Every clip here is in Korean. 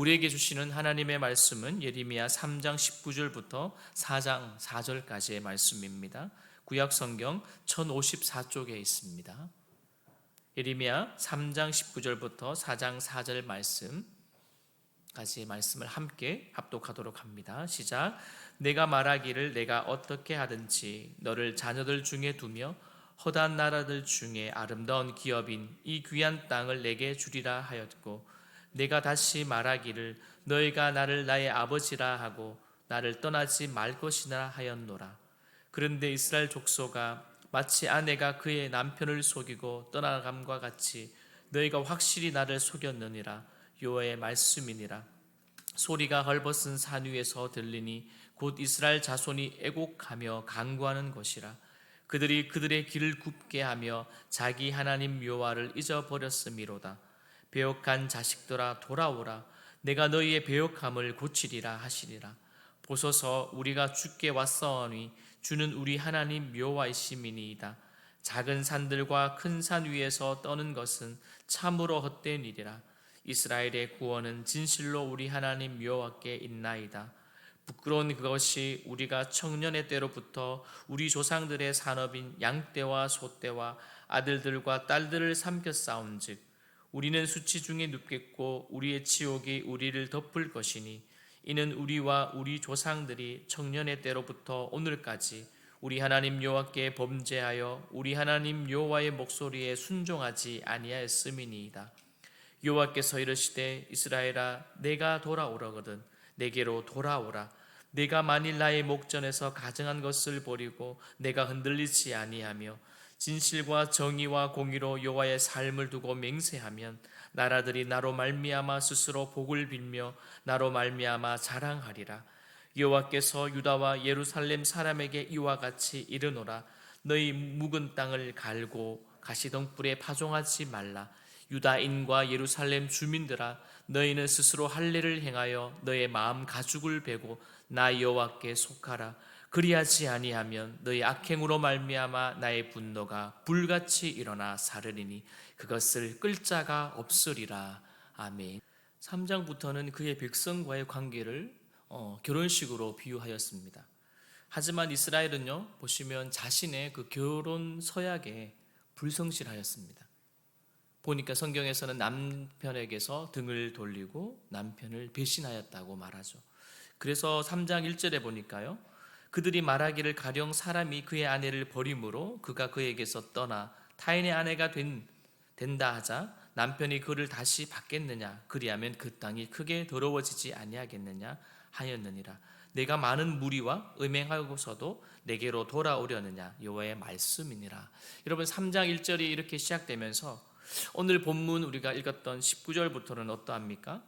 우리에게 주시는 하나님의 말씀은 예레미야 3장 19절부터 4장 4절까지의 말씀입니다. 구약 성경 1054쪽에 있습니다. 예레미야 3장 19절부터 4장 4절 말씀까지의 말씀을 함께 합독하도록 합니다. 시작. 내가 말하기를 내가 어떻게 하든지 너를 자녀들 중에 두며 허다한 나라들 중에 아름다운 기업인 이 귀한 땅을 내게 주리라 하였고, 내가 다시 말하기를 너희가 나를 나의 아버지라 하고 나를 떠나지 말 것이라 하였노라. 그런데 이스라엘 족속아, 마치 아내가 그의 남편을 속이고 떠나감과 같이 너희가 확실히 나를 속였느니라. 여호와의 말씀이니라. 소리가 헐벗은 산 위에서 들리니 곧 이스라엘 자손이 애곡하며 간구하는 것이라. 그들이 그들의 길을 굽게 하며 자기 하나님 여호와를 잊어버렸음이로다. 배역한 자식들아 돌아오라. 내가 너희의 배역함을 고치리라 하시리라. 보소서, 우리가 주께 왔사오니 주는 우리 하나님 여호와이심이니이다. 작은 산들과 큰 산 위에서 떠는 것은 참으로 헛된 일이라. 이스라엘의 구원은 진실로 우리 하나님 여호와께 있나이다. 부끄러운 그것이 우리가 청년의 때로부터 우리 조상들의 산업인 양떼와 소떼와 아들들과 딸들을 삼켰사온즉 우리는 수치 중에 눕겠고 우리의 치욕이 우리를 덮을 것이니, 이는 우리와 우리 조상들이 청년의 때로부터 오늘까지 우리 하나님 여호와께 범죄하여 우리 하나님 여호와의 목소리에 순종하지 아니하였음이니이다. 여호와께서 이르시되 이스라엘아, 내가 돌아오려거든 내게로 돌아오라. 내가 만일 나의 목전에서 가증한 것을 버리고 내가 흔들리지 아니하며 진실과 정의와 공의로 여호와의 삶을 두고 맹세하면 나라들이 나로 말미암아 스스로 복을 빌며 나로 말미암아 자랑하리라. 여호와께서 유다와 예루살렘 사람에게 이와 같이 이르노라. 너희 묵은 땅을 갈고 가시덩불에 파종하지 말라. 유다인과 예루살렘 주민들아, 너희는 스스로 할례를 행하여 너의 마음 가죽을 베고 나 여호와께 속하라. 그리하지 아니하면 너희 악행으로 말미암아 나의 분노가 불같이 일어나 사르리니 그것을 끌 자가 없으리라. 아멘. 3장부터는 그의 백성과의 관계를 결혼식으로 비유하였습니다. 하지만 이스라엘은요, 보시면 자신의 그 결혼 서약에 불성실하였습니다. 보니까 성경에서는 남편에게서 등을 돌리고 남편을 배신하였다고 말하죠. 그래서 3장 1절에 보니까요, 그들이 말하기를 가령 사람이 그의 아내를 버림으로 그가 그에게서 떠나 타인의 아내가 된다 하자 남편이 그를 다시 받겠느냐, 그리하면 그 땅이 크게 더러워지지 아니하겠느냐 하였느니라. 내가 많은 무리와 음행하고서도 내게로 돌아오려느냐, 여호와의 말씀이니라. 여러분, 3장 1절이 이렇게 시작되면서 오늘 본문 우리가 읽었던 19절부터는 어떠합니까?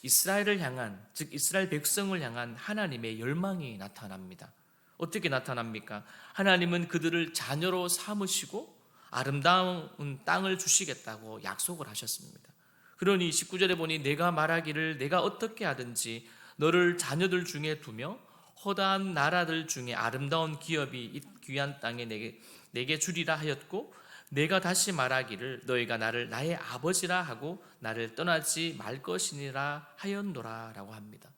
이스라엘을 향한, 즉 이스라엘 백성을 향한 하나님의 열망이 나타납니다. 어떻게 나타납니까? 하나님은 그들을 자녀로 삼으시고 아름다운 땅을 주시겠다고 약속을 하셨습니다. 그러니 19절에 보니 내가 말하기를 내가 어떻게 하든지 너를 자녀들 중에 두며 허다한 나라들 중에 아름다운 기업이 이 귀한 땅에 내게 주리라 하였고, 내가 다시 말하기를 너희가 나를 나의 아버지라 하고 나를 떠나지 말 것이니라 하였노라 라고 합니다.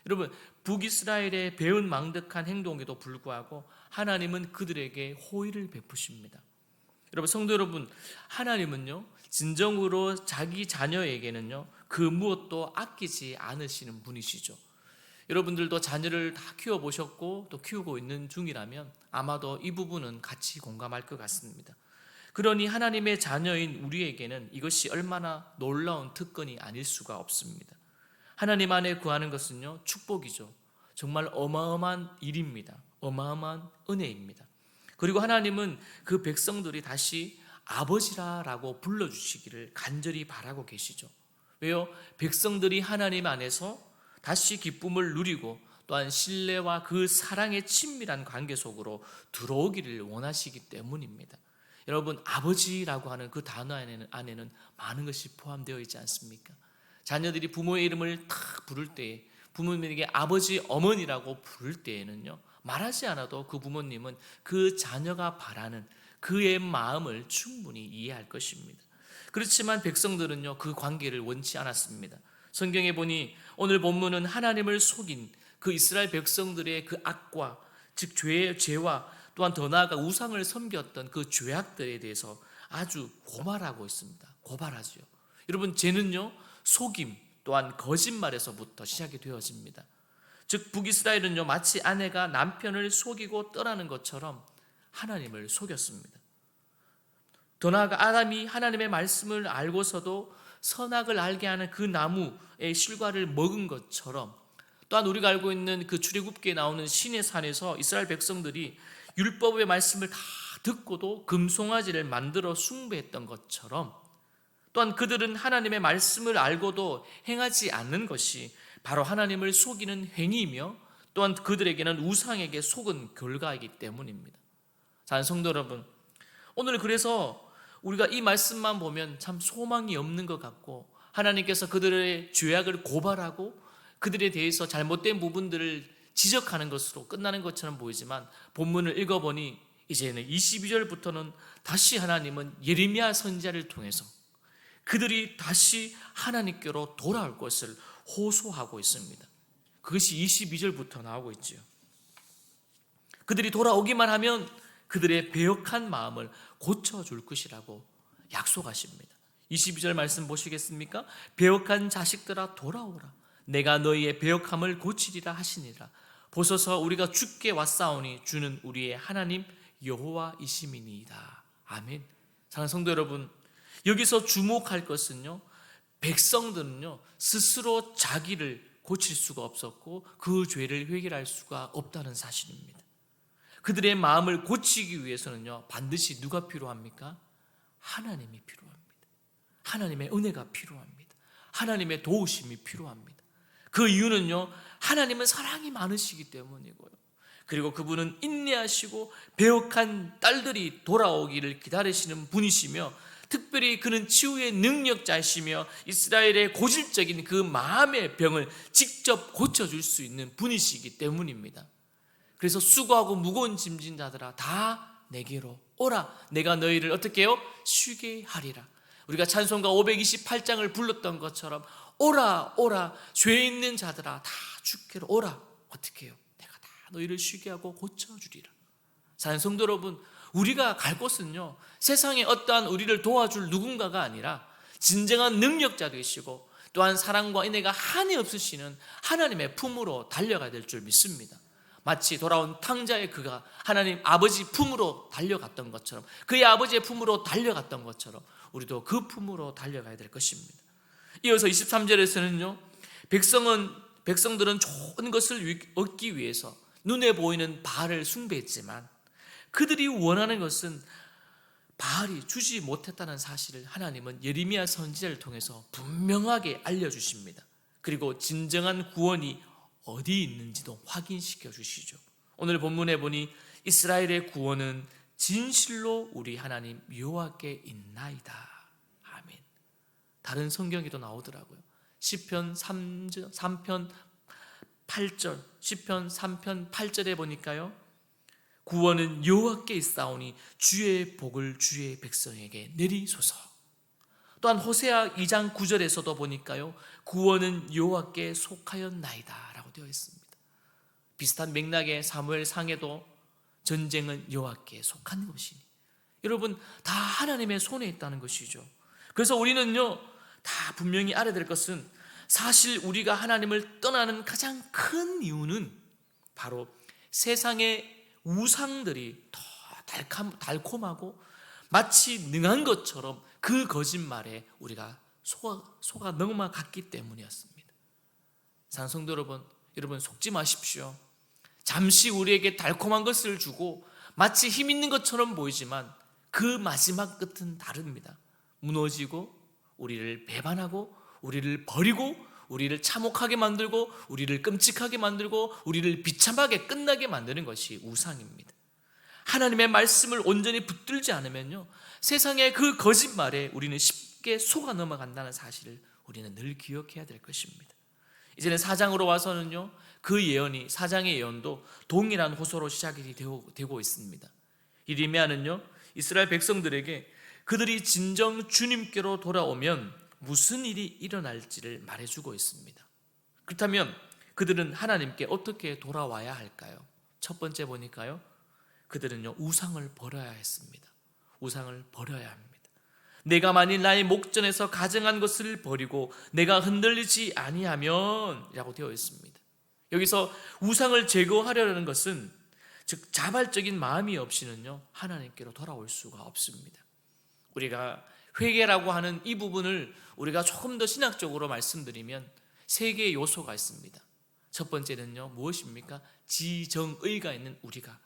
여러분, 북이스라엘의 배은망덕한 행동에도 불구하고 하나님은 그들에게 호의를 베푸십니다. 여러분, 성도 여러분, 하나님은요 진정으로 자기 자녀에게는요 그 무엇도 아끼지 않으시는 분이시죠. 여러분들도 자녀를 다 키워보셨고 또 키우고 있는 중이라면 아마도 이 부분은 같이 공감할 것 같습니다. 그러니 하나님의 자녀인 우리에게는 이것이 얼마나 놀라운 특권이 아닐 수가 없습니다. 하나님 안에 구하는 것은요 축복이죠. 정말 어마어마한 일입니다. 어마어마한 은혜입니다. 그리고 하나님은 그 백성들이 다시 아버지라고 불러주시기를 간절히 바라고 계시죠. 왜요? 백성들이 하나님 안에서 다시 기쁨을 누리고 또한 신뢰와 그 사랑의 친밀한 관계 속으로 들어오기를 원하시기 때문입니다. 여러분, 아버지라고 하는 그 단어 안에는 많은 것이 포함되어 있지 않습니까? 자녀들이 부모의 이름을 탁 부를 때, 부모님에게 아버지, 어머니라고 부를 때에는요 말하지 않아도 그 부모님은 그 자녀가 바라는 그의 마음을 충분히 이해할 것입니다. 그렇지만 백성들은요 그 관계를 원치 않았습니다. 성경에 보니 오늘 본문은 하나님을 속인 그 이스라엘 백성들의 그 악과, 즉 죄와 또한 더 나아가 우상을 섬겼던 그 죄악들에 대해서 아주 고발하고 있습니다. 고발하죠. 여러분, 죄는요, 속임 또한 거짓말에서부터 시작이 되어집니다. 즉 북이스라엘은요, 마치 아내가 남편을 속이고 떠나는 것처럼 하나님을 속였습니다. 더 나아가 아담이 하나님의 말씀을 알고서도 선악을 알게 하는 그 나무의 실과를 먹은 것처럼, 또한 우리가 알고 있는 그 출애굽기에 나오는 신의 산에서 이스라엘 백성들이 율법의 말씀을 다 듣고도 금송아지를 만들어 숭배했던 것처럼, 또한 그들은 하나님의 말씀을 알고도 행하지 않는 것이 바로 하나님을 속이는 행위이며, 또한 그들에게는 우상에게 속은 결과이기 때문입니다. 사랑하는 성도 여러분, 오늘 그래서 우리가 이 말씀만 보면 참 소망이 없는 것 같고, 하나님께서 그들의 죄악을 고발하고 그들에 대해서 잘못된 부분들을 지적하는 것으로 끝나는 것처럼 보이지만, 본문을 읽어보니 이제는 22절부터는 다시 하나님은 예레미야 선지자를 통해서 그들이 다시 하나님께로 돌아올 것을 호소하고 있습니다. 그것이 22절부터 나오고 있지요. 그들이 돌아오기만 하면 그들의 배역한 마음을 고쳐줄 것이라고 약속하십니다. 22절 말씀 보시겠습니까? 배역한 자식들아 돌아오라. 내가 너희의 배역함을 고치리라 하시니라. 보소서 우리가 주께 왔사오니 주는 우리의 하나님 여호와이심이니이다. 아멘. 사랑하는 성도 여러분, 여기서 주목할 것은요, 백성들은요 스스로 자기를 고칠 수가 없었고 그 죄를 회개할 수가 없다는 사실입니다. 그들의 마음을 고치기 위해서는요 반드시 누가 필요합니까? 하나님이 필요합니다. 하나님의 은혜가 필요합니다. 하나님의 도우심이 필요합니다. 그 이유는요, 하나님은 사랑이 많으시기 때문이고요, 그리고 그분은 인내하시고 배역한 딸들이 돌아오기를 기다리시는 분이시며, 특별히 그는 치유의 능력자이시며 이스라엘의 고질적인 그 마음의 병을 직접 고쳐줄 수 있는 분이시기 때문입니다. 그래서 수고하고 무거운 짐진 자들아 다 내게로 오라. 내가 너희를 어떻게 해요? 쉬게 하리라. 우리가 찬송가 528장을 불렀던 것처럼 오라 오라 죄 있는 자들아 다 주께로 오라. 어떻게 해요? 내가 다 너희를 쉬게 하고 고쳐주리라. 사랑하는 성도 여러분, 우리가 갈 곳은요 세상에 어떠한 우리를 도와줄 누군가가 아니라 진정한 능력자 되시고 또한 사랑과 은혜가 한이 없으시는 하나님의 품으로 달려가야 될 줄 믿습니다. 마치 돌아온 탕자의 그가 하나님 아버지 품으로 달려갔던 것처럼, 그의 아버지의 품으로 달려갔던 것처럼 우리도 그 품으로 달려가야 될 것입니다. 이어서 23절에서는요 백성들은 좋은 것을 얻기 위해서 눈에 보이는 바알을 숭배했지만 그들이 원하는 것은 바알이 주지 못했다는 사실을 하나님은 예레미야 선지자를 통해서 분명하게 알려주십니다. 그리고 진정한 구원이 어디 있는지도 확인시켜 주시죠. 오늘 본문에 보니 이스라엘의 구원은 진실로 우리 하나님 여호와께 있나이다. 아멘. 다른 성경에도 나오더라고요. 시편 3편 8절, 시편 3편 8절에 보니까요, 구원은 여호와께 있사오니 주의 복을 주의 백성에게 내리소서. 또한 호세아 2장 9절에서도 보니까요, 구원은 여호와께 속하였나이다 라고 되어 있습니다. 비슷한 맥락의 사무엘상에도 전쟁은 여호와께 속한 것이니, 여러분 다 하나님의 손에 있다는 것이죠. 그래서 우리는요 다 분명히 알아야 될 것은, 사실 우리가 하나님을 떠나는 가장 큰 이유는 바로 세상의 우상들이 더 달콤하고 마치 능한 것처럼 그 거짓말에 우리가 속아 넘어갔기 때문이었습니다. 사랑하는 성도 여러분 속지 마십시오. 잠시 우리에게 달콤한 것을 주고 마치 힘 있는 것처럼 보이지만 그 마지막 끝은 다릅니다. 무너지고 우리를 배반하고 우리를 버리고 우리를 참혹하게 만들고 우리를 끔찍하게 만들고 우리를 비참하게 끝나게 만드는 것이 우상입니다. 하나님의 말씀을 온전히 붙들지 않으면요 세상의 그 거짓말에 우리는 쉽게 속아 넘어간다는 사실을 우리는 늘 기억해야 될 것입니다. 이제는 4장으로 와서는요 그 예언이, 4장의 예언도 동일한 호소로 시작이 되고 있습니다. 예레미야는요 이스라엘 백성들에게 그들이 진정 주님께로 돌아오면 무슨 일이 일어날지를 말해주고 있습니다. 그렇다면 그들은 하나님께 어떻게 돌아와야 할까요? 첫 번째 보니까요, 그들은요 우상을 버려야 했습니다. 우상을 버려야 합니다. 내가 만일 나의 목전에서 가증한 것을 버리고 내가 흔들리지 아니하면 라고 되어 있습니다. 여기서 우상을 제거하려는 것은 즉 자발적인 마음이 없이는요 하나님께로 돌아올 수가 없습니다. 우리가 회개라고 하는 이 부분을 우리가 조금 더 신학적으로 말씀드리면 세 개의 요소가 있습니다. 첫 번째는요 무엇입니까? 지정의가 있는 우리가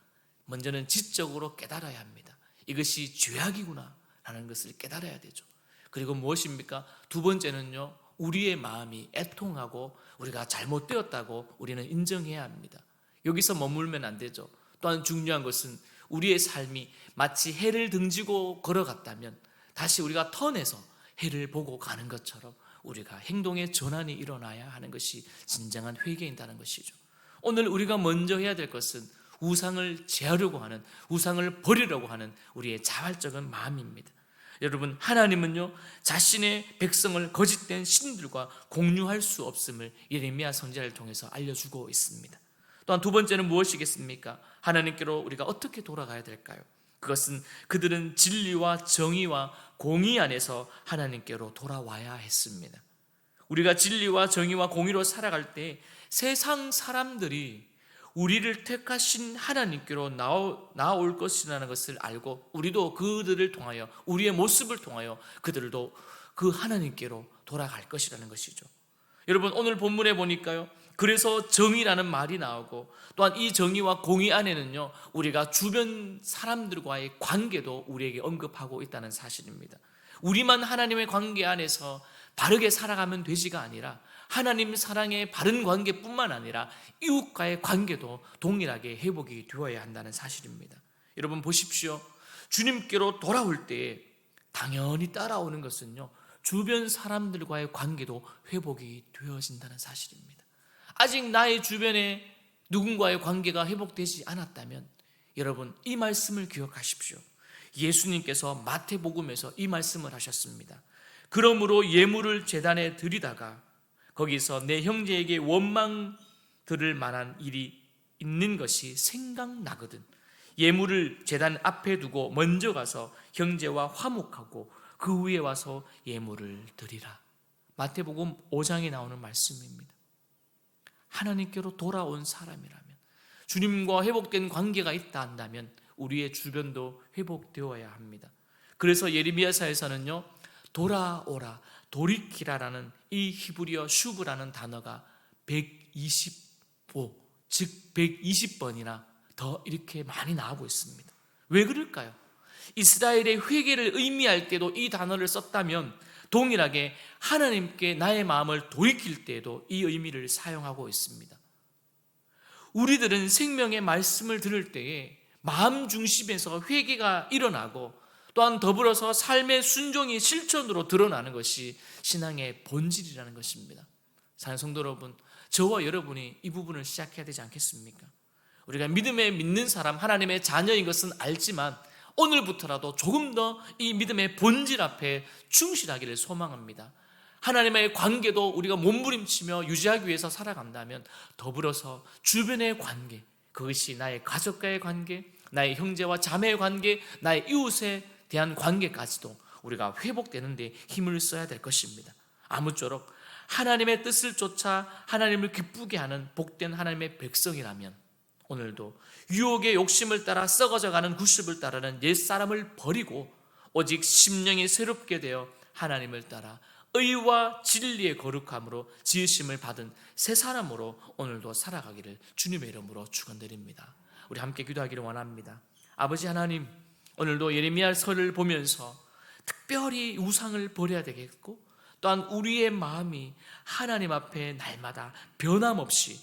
먼저는 지적으로 깨달아야 합니다. 이것이 죄악이구나 라는 것을 깨달아야 되죠. 그리고 무엇입니까? 두 번째는요 우리의 마음이 애통하고 우리가 잘못되었다고 우리는 인정해야 합니다. 여기서 머물면 안 되죠. 또한 중요한 것은 우리의 삶이 마치 해를 등지고 걸어갔다면 다시 우리가 턴해서 해를 보고 가는 것처럼 우리가 행동의 전환이 일어나야 하는 것이 진정한 회개인다는 것이죠. 오늘 우리가 먼저 해야 될 것은 우상을 제하려고 하는, 우상을 버리려고 하는 우리의 자발적인 마음입니다. 여러분, 하나님은요 자신의 백성을 거짓된 신들과 공유할 수 없음을 예레미야 선지자를 통해서 알려주고 있습니다. 또한 두 번째는 무엇이겠습니까? 하나님께로 우리가 어떻게 돌아가야 될까요? 그것은 그들은 진리와 정의와 공의 안에서 하나님께로 돌아와야 했습니다. 우리가 진리와 정의와 공의로 살아갈 때 세상 사람들이 우리를 택하신 하나님께로 나올 것이라는 것을 알고 우리도 그들을 통하여, 우리의 모습을 통하여 그들도 그 하나님께로 돌아갈 것이라는 것이죠. 여러분, 오늘 본문에 보니까요 그래서 정의라는 말이 나오고 또한 이 정의와 공의 안에는요 우리가 주변 사람들과의 관계도 우리에게 언급하고 있다는 사실입니다. 우리만 하나님의 관계 안에서 바르게 살아가면 되지가 아니라 하나님 사랑의 바른 관계뿐만 아니라 이웃과의 관계도 동일하게 회복이 되어야 한다는 사실입니다. 여러분 보십시오. 주님께로 돌아올 때 당연히 따라오는 것은요 주변 사람들과의 관계도 회복이 되어진다는 사실입니다. 아직 나의 주변에 누군가의 관계가 회복되지 않았다면 여러분 이 말씀을 기억하십시오. 예수님께서 마태복음에서 이 말씀을 하셨습니다. 그러므로 예물을 제단에 드리다가 거기서 내 형제에게 원망 들을 만한 일이 있는 것이 생각나거든 예물을 제단 앞에 두고 먼저 가서 형제와 화목하고 그 위에 와서 예물을 드리라. 마태복음 5장에 나오는 말씀입니다. 하나님께로 돌아온 사람이라면, 주님과 회복된 관계가 있다 한다면 우리의 주변도 회복되어야 합니다. 그래서 예레미야서에서는요 돌아오라, 돌이키라라는 이 히브리어 슈브라는 단어가 125, 즉 120번이나 더 이렇게 많이 나오고 있습니다. 왜 그럴까요? 이스라엘의 회개를 의미할 때도 이 단어를 썼다면 동일하게 하나님께 나의 마음을 돌이킬 때에도 이 의미를 사용하고 있습니다. 우리들은 생명의 말씀을 들을 때에 마음 중심에서 회개가 일어나고 또한 더불어서 삶의 순종이 실천으로 드러나는 것이 신앙의 본질이라는 것입니다. 사랑하는 성도 여러분, 저와 여러분이 이 부분을 시작해야 되지 않겠습니까? 우리가 믿음에 믿는 사람, 하나님의 자녀인 것은 알지만 오늘부터라도 조금 더 이 믿음의 본질 앞에 충실하기를 소망합니다. 하나님의 관계도 우리가 몸부림치며 유지하기 위해서 살아간다면 더불어서 주변의 관계, 그것이 나의 가족과의 관계, 나의 형제와 자매의 관계, 나의 이웃에 대한 관계까지도 우리가 회복되는 데 힘을 써야 될 것입니다. 아무쪼록 하나님의 뜻을 쫓아 하나님을 기쁘게 하는 복된 하나님의 백성이라면 오늘도 유혹의 욕심을 따라 썩어져가는 구습을 따르는 옛사람을 버리고 오직 심령이 새롭게 되어 하나님을 따라 의와 진리의 거룩함으로 지으심을 받은 새 사람으로 오늘도 살아가기를 주님의 이름으로 축원드립니다. 우리 함께 기도하기를 원합니다. 아버지 하나님, 오늘도 예레미야서를 보면서 특별히 우상을 버려야 되겠고 또한 우리의 마음이 하나님 앞에 날마다 변함없이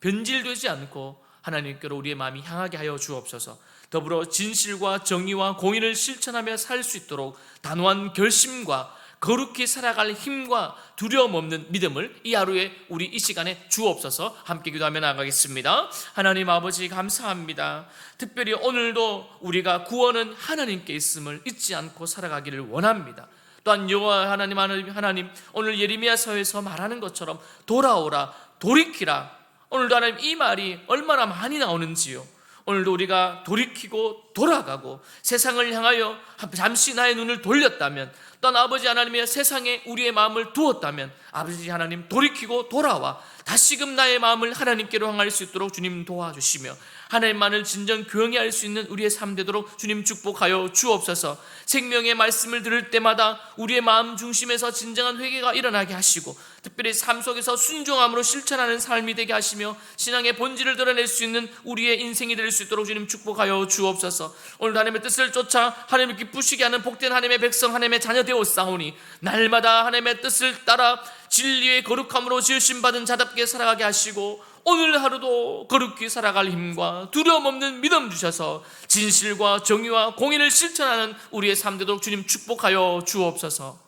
변질되지 않고 하나님께로 우리의 마음이 향하게 하여 주옵소서. 더불어 진실과 정의와 공의를 실천하며 살 수 있도록 단호한 결심과 거룩히 살아갈 힘과 두려움 없는 믿음을 이 하루에 우리 이 시간에 주옵소서. 함께 기도하며 나가겠습니다. 하나님 아버지 감사합니다. 특별히 오늘도 우리가 구원은 하나님께 있음을 잊지 않고 살아가기를 원합니다. 또한 여호와 하나님 오늘 예레미야서에서 말하는 것처럼 돌아오라, 돌이키라. 오늘도 하나님 이 말이 얼마나 많이 나오는지요. 오늘도 우리가 돌이키고 돌아가고 세상을 향하여 잠시 나의 눈을 돌렸다면, 또한 아버지 하나님의 세상에 우리의 마음을 두었다면 아버지 하나님 돌이키고 돌아와 다시금 나의 마음을 하나님께로 향할 수 있도록 주님 도와주시며 하나님만을 진정 경외할 수 있는 우리의 삶 되도록 주님 축복하여 주옵소서. 생명의 말씀을 들을 때마다 우리의 마음 중심에서 진정한 회개가 일어나게 하시고 특별히 삶 속에서 순종함으로 실천하는 삶이 되게 하시며 신앙의 본질을 드러낼 수 있는 우리의 인생이 될 수 있도록 주님 축복하여 주옵소서. 오늘 하나님의 뜻을 쫓아 하나님을 기쁘시게 하는 복된 하나님의 백성, 하나님의 자녀 되었사오니 날마다 하나님의 뜻을 따라 진리의 거룩함으로 지으심 받은 자답게 살아가게 하시고 오늘 하루도 거룩히 살아갈 힘과 두려움 없는 믿음 주셔서 진실과 정의와 공의를 실천하는 우리의 삶 되도록 주님 축복하여 주옵소서.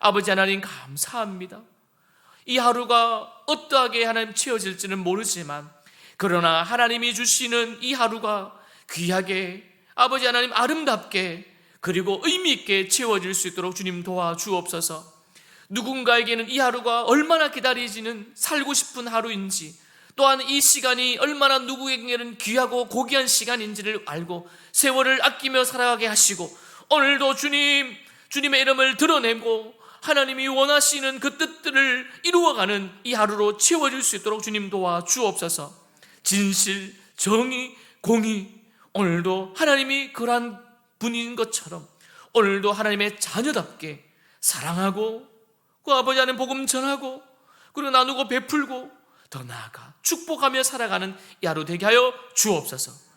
아버지 하나님 감사합니다. 이 하루가 어떠하게 하나님 채워질지는 모르지만 그러나 하나님이 주시는 이 하루가 귀하게 아버지 하나님 아름답게 그리고 의미 있게 채워질 수 있도록 주님 도와주옵소서. 누군가에게는 이 하루가 얼마나 기다리지는 살고 싶은 하루인지, 또한 이 시간이 얼마나 누구에게는 귀하고 고귀한 시간인지를 알고 세월을 아끼며 살아가게 하시고 오늘도 주님의 이름을 드러내고 하나님이 원하시는 그 뜻들을 이루어가는 이 하루로 채워질 수 있도록 주님 도와주옵소서. 진실, 정의, 공의, 오늘도 하나님이 그러한 분인 것처럼 오늘도 하나님의 자녀답게 사랑하고 그 아버지 하나님 복음 전하고 그리고 나누고 베풀고 더 나아가 축복하며 살아가는 이 하루 되게 하여 주옵소서.